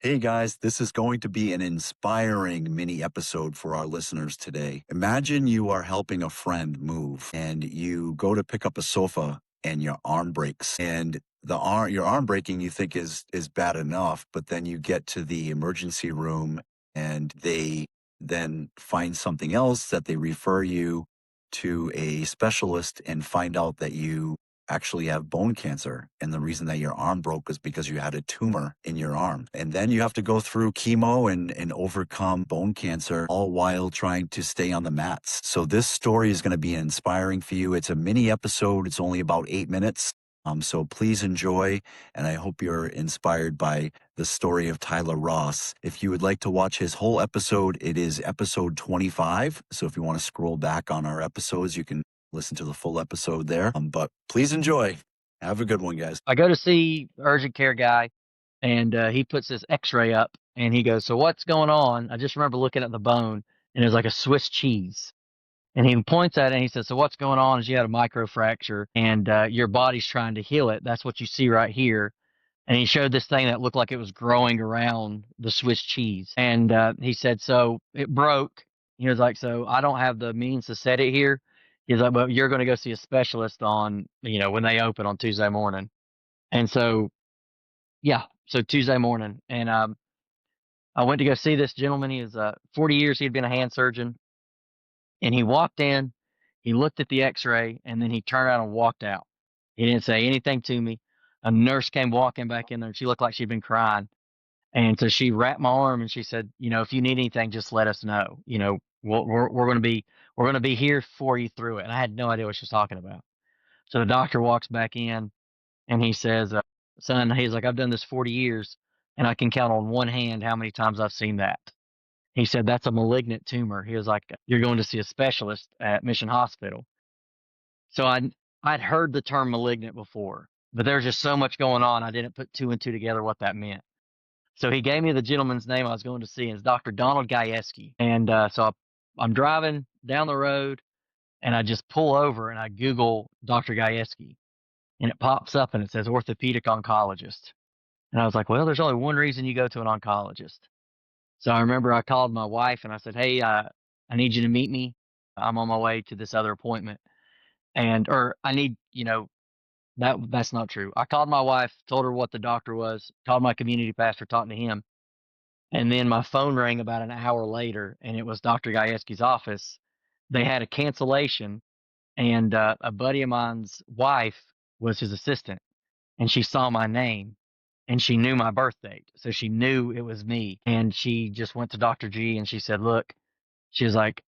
Hey guys, this is going to be an inspiring mini episode for our listeners today. Imagine you are helping a friend move and you go to pick up a sofa and your arm breaks. And your arm breaking you think is bad enough, but then you get to the emergency room and they then find something else that they refer you to a specialist and find out that you actually have bone cancer. And the reason that your arm broke is because you had a tumor in your arm. And then you have to go through chemo and overcome bone cancer, all while trying to stay on the mats. So this story is going to be inspiring for you. It's a mini episode. It's only about 8 minutes. So please enjoy, and I hope you're inspired by the story of Tyler Ross. If you would like to watch his whole episode, it is episode 25. So if you want to scroll back on our episodes, you can listen to the full episode there. But please enjoy. Have a good one, guys. I go to see urgent care guy, and he puts this X-ray up, and he goes, "So what's going on?" I just remember looking at the bone, and it was like a Swiss cheese. And he points at it, and he says, "So what's going on is you had a microfracture, and your body's trying to heal it. That's what you see right here." And he showed this thing that looked like it was growing around the Swiss cheese. And he said, "So it broke." He was like, "So I don't have the means to set it here." He's like, "But you're going to go see a specialist on, when they open on Tuesday morning." And so, yeah, so Tuesday morning. And I went to go see this gentleman. He is 40 years. He had been a hand surgeon. And he walked in, he looked at the x-ray, and then he turned around and walked out. He didn't say anything to me. A nurse came walking back in there, and she looked like she'd been crying. And so she wrapped my arm, and she said, "If you need anything, just let us know. We're going to be here for you through it." And I had no idea what she was talking about. So the doctor walks back in, and he says, "Son," he's like, "I've done this 40 years, and I can count on one hand how many times I've seen that." He said, "That's a malignant tumor." He was like, "You're going to see a specialist at Mission Hospital." So I'd heard the term malignant before, but there's just so much going on. I didn't put two and two together what that meant. So he gave me the gentleman's name I was going to see, and it's Dr. Donald Gajewski. And I'm driving down the road, and I just pull over and I Google Dr. Gajewski, and it pops up and it says orthopedic oncologist. And I was like, well, there's only one reason you go to an oncologist. So I remember I called my wife and I said, "Hey, I need you to meet me. I'm on my way to this other appointment." Or I need, that's not true. I called my wife, told her what the doctor was, called my community pastor, talked to him. And then my phone rang about an hour later, and it was Dr. Gajewski's office. They had a cancellation, and a buddy of mine's wife was his assistant, and she saw my name, and she knew my birth date, so she knew it was me. And she just went to Dr. G, and she said, "Look," she was like,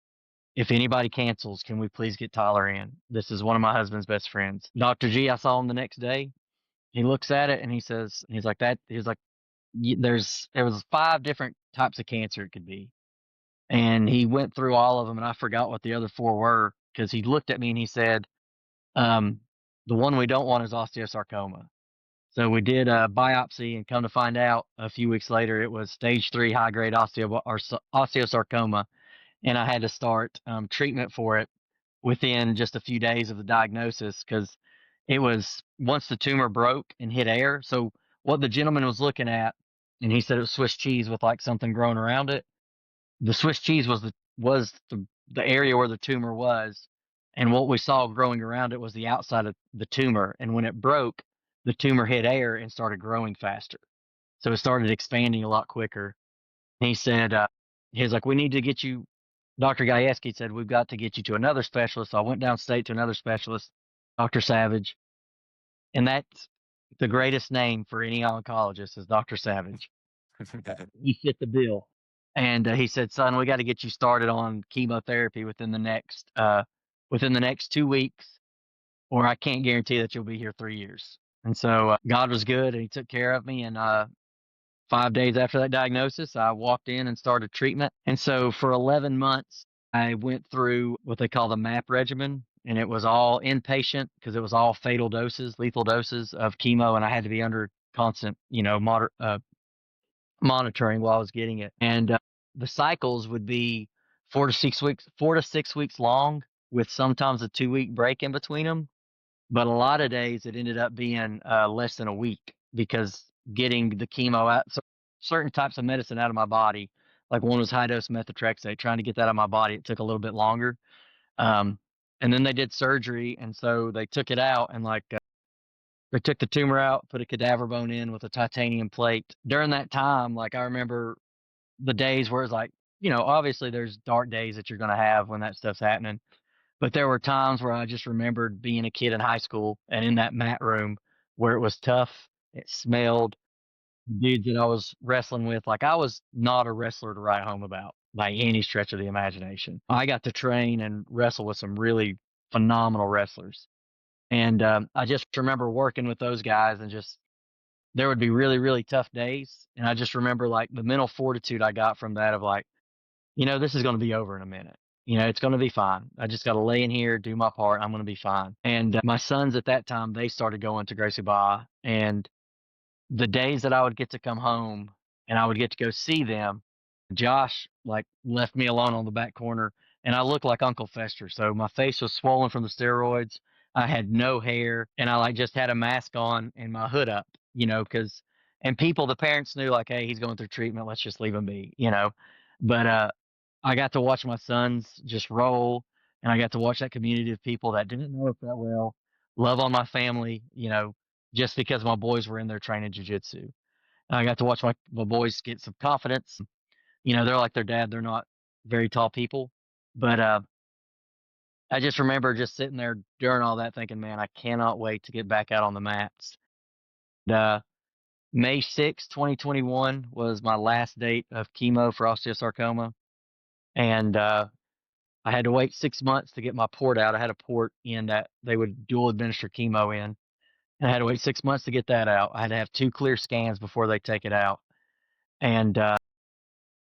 "if anybody cancels, can we please get Tyler in? This is one of my husband's best friends." Dr. G, I saw him the next day. He looks at it and he says, he's like that. He's like, there was 5 different types of cancer it could be. And he went through all of them, and I forgot what the other 4 were, because he looked at me and he said, um, "The one we don't want is osteosarcoma." So we did a biopsy, and come to find out a few weeks later, it was stage 3 high grade osteosarcoma. And I had to start treatment for it within just a few days of the diagnosis, because it was once the tumor broke and hit air. So what the gentleman was looking at, and he said it was Swiss cheese with like something growing around it. The Swiss cheese was the area where the tumor was, and what we saw growing around it was the outside of the tumor. And when it broke, the tumor hit air and started growing faster. So it started expanding a lot quicker. And he said, he was like, "We need to get you." Dr. Gajewski said, "We've got to get you to another specialist." So I went downstate to another specialist, Dr. Savage. And that's the greatest name for any oncologist, is Dr. Savage. He fit the bill. And he said, "Son, we got to get you started on chemotherapy within the next 2 weeks, or I can't guarantee that you'll be here 3 years." And so God was good, and he took care of me. And 5 days after that diagnosis, I walked in and started treatment. And so for 11 months, I went through what they call the MAP regimen, and it was all inpatient because it was all fatal doses, lethal doses of chemo, and I had to be under constant, monitoring while I was getting it. And the cycles would be 4 to 6 weeks long, with sometimes a 2 week break in between them. But a lot of days it ended up being less than a week, because getting the chemo out. So certain types of medicine out of my body. Like one was high dose methotrexate, trying to get that out of my body. It took a little bit longer. Um, and then they did surgery, and so they took it out and they took the tumor out, put a cadaver bone in with a titanium plate. During that time, like I remember the days where it's like, obviously there's dark days that you're gonna have when that stuff's happening. But there were times where I just remembered being a kid in high school and in that mat room where it was tough, it smelled, dudes that I was wrestling with. Like I was not a wrestler to write home about by any stretch of the imagination. I got to train and wrestle with some really phenomenal wrestlers. And I just remember working with those guys and just there would be really, really tough days. And I just remember like the mental fortitude I got from that of like, this is going to be over in a minute. It's going to be fine. I just got to lay in here, do my part. I'm going to be fine. And my sons at that time, they started going to Gracie Barra. And the days that I would get to come home and I would get to go see them, Josh like left me alone on the back corner and I looked like Uncle Fester. So my face was swollen from the steroids. I had no hair and I like just had a mask on and my hood up, cause and the parents knew like, hey, he's going through treatment. Let's just leave him be. But I got to watch my sons just roll and I got to watch that community of people that didn't know it that well, love on my family, just because my boys were in there training jujitsu. I got to watch my boys get some confidence. They're like their dad. They're not very tall people, but I just remember just sitting there during all that thinking, man, I cannot wait to get back out on the mats. And, May 6th, 2021 was my last date of chemo for osteosarcoma. And I had to wait 6 months to get my port out. I had a port in that they would dual administer chemo in. And I had to wait 6 months to get that out. I had to have 2 clear scans before they take it out. And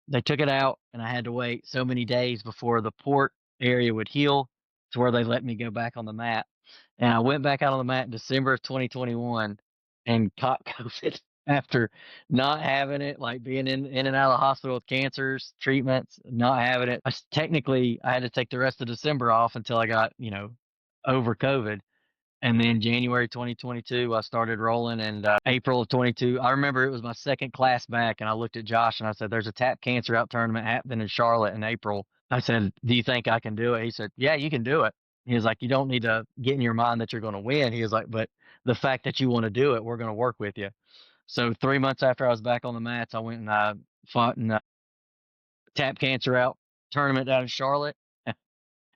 they took it out, and I had to wait so many days before the port area would heal to where they let me go back on the mat. And I went back out on the mat in December of 2021 and caught COVID after not having it, like being in and out of the hospital with cancers, treatments, not having it. Technically, I had to take the rest of December off until I got, over COVID. And then January 2022, I started rolling, and April of 22, I remember it was my second class back, and I looked at Josh and I said, "There's a tap cancer out tournament happening in Charlotte in April." I said, "Do you think I can do it?" He said, "Yeah, you can do it." He was like, "You don't need to get in your mind that you're going to win." He was like, "But the fact that you want to do it, we're going to work with you." So 3 months after I was back on the mats, I went and fought in a tap cancer out tournament down in Charlotte.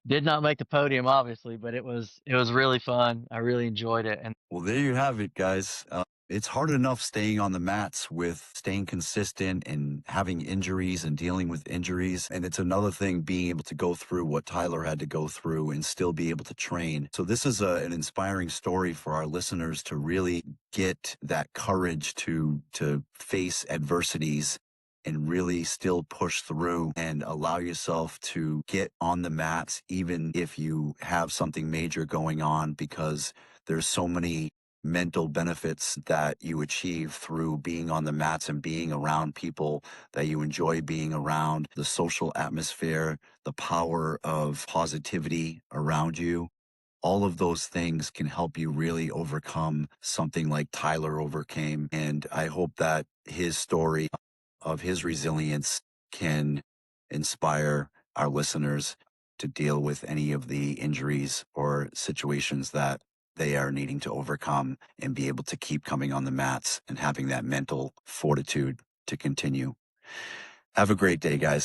Did not make the podium, obviously, but it was really fun. I really enjoyed it. And Well, there you have it, guys. It's hard enough staying on the mats with staying consistent and having injuries and dealing with injuries. And it's another thing being able to go through what Tyler had to go through and still be able to train. So this is an inspiring story for our listeners to really get that courage to face adversities and really still push through and allow yourself to get on the mats, even if you have something major going on, because there's so many mental benefits that you achieve through being on the mats and being around people that you enjoy being around, the social atmosphere, the power of positivity around you. All of those things can help you really overcome something like Tyler overcame. And I hope that his story of his resilience can inspire our listeners to deal with any of the injuries or situations that they are needing to overcome and be able to keep coming on the mats and having that mental fortitude to continue. Have a great day, guys.